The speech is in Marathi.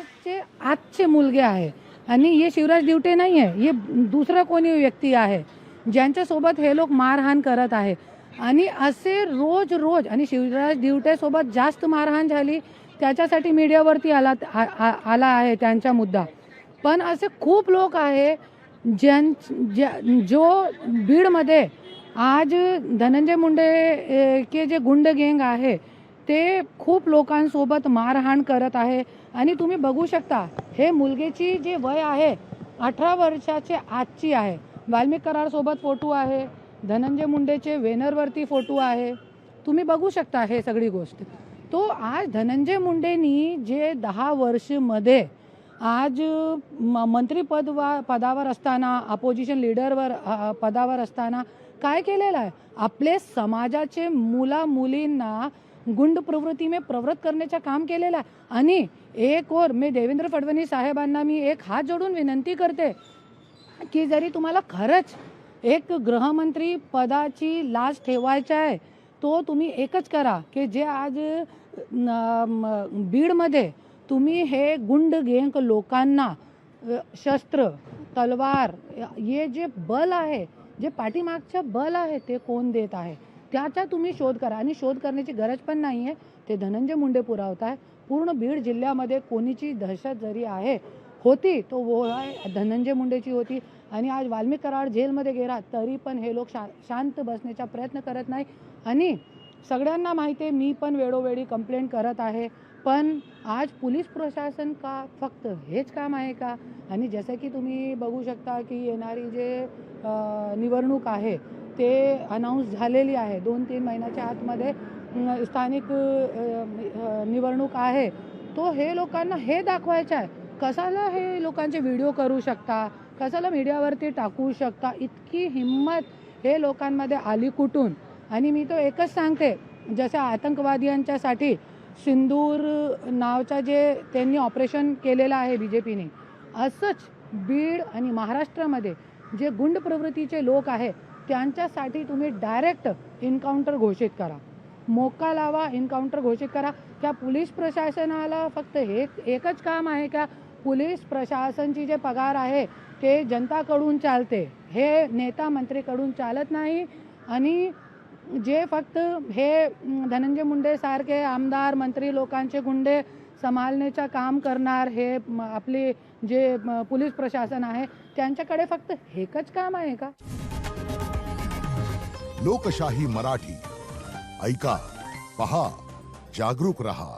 समाजाचे आजचे मुलगे आहे आणि हे शिवराज दिवटे नाही आहे, हे दुसरा कोणी व्यक्ती आहे ज्यांच्यासोबत हे लोक मारहाण करत आहे. आणि असे रोज रोज, आणि शिवराज दिवटेसोबत जास्त मारहाण झाली त्याच्यासाठी मीडियावरती आला आहे त्यांचा मुद्दा. पण असे खूप लोक आहे जो बीडमध्ये आज धनंजय मुंडे के जे गुंड गँग आहे ते खूप लोकांसोबत मारहाण करत आहे. आणि तुम्ही बघू शकता हे मुलगेची जे वय आहे 18 वर्षाचे आजची आहे. वाल्मिक कराडसोबत फोटो आहे, धनंजय मुंडेचे वेनरवरती फोटो आहे, तुम्ही बघू शकता हे सगळी गोष्ट. तो आज धनंजय मुंडेनी जे 10 वर्षमध्ये आज पदावर असताना, अपोजिशन लीडरवर पदावर असताना काय केलेलं आहे, आपले समाजाचे मुला मुलींना गुंड प्रवृत्ती में प्रवृत्त करण्याचं काम केलेलं आहे. आणि एक और मी देवेंद्र फडणवीस साहेबांना मी एक हात जोडून विनंती करते की जरी तुम्हाला खरंच एक गृहमंत्री पदाची लाज ठेवायची आहे तो तुम्ही एकच करा की जे आज बीडमध्ये तुम्ही हे गुंड गँग लोकांना शस्त्र, तलवार, हे जे बल आहे, जे पाठीमागचं बल आहे ते कोण देत आहे त्याचा तुम्ही शोध करा. आणि शोध करण्याची गरज पण नाही आहे, ते धनंजय मुंडे पुरावत आहे. पूर्ण बीड जिल्ह्यामध्ये कोणीची दहशत जरी होती तो वो धनंजय मुंडेची होती. आणि आज वाल्मिक कराड जेलमध्ये गेला तरी पण हे लोक शांत बसण्याचा प्रयत्न करत नाही. आणि सगळ्यांना माहिती आहे, मी पण वेळोवेळी कंप्लेंट करत आहे, पण आज पोलीस प्रशासन का फक्त हेच काम आहे का? आणि जसं की तुम्ही बघू शकता की येणारी जे निवडणूक आहे ते अनाऊन्स झालेली आहे. 2-3 महिन्याच्या आतमध्ये स्थानिक निवडणूक आहे. तो हे लोकांना हे दाखवायचं आहे, कशाला हे लोकांचे व्हिडिओ करू शकता, कशाला मीडियावरती टाकू शकता, इतकी हिंमत हे लोकांमध्ये आली कुठून? आणि मी तो एकच सांगते, जसं आतंकवादियांच्यासाठी सिंदूर नावचं जे त्यांनी ऑपरेशन केलेलं आहे BJPने, असंच बीड आणि महाराष्ट्रामध्ये जे गुंड प्रवृत्तीचे लोक आहे त्यांच्यासाठी तुम्ही डायरेक्ट एन्काउंटर घोषित करा, मोका लावा, एन्काउंटर घोषित करा. त्या पोलीस प्रशासनाला फक्त एकच काम आहे का? पोलीस प्रशासनची जे पगार आहे ते जनताकडून चालते, हे नेता मंत्रीकडून चालत नाही. आणि जे फक्त हे धनंजय मुंडे सारखे आमदार मंत्री लोकांचे गुंडे सांभाळण्याचं काम करणार हे आपले जे पोलीस प्रशासन आहे त्यांच्याकडे फक्त एकच काम आहे का? लोकशाही मराठी ऐका, पहा, जागरूक रहा.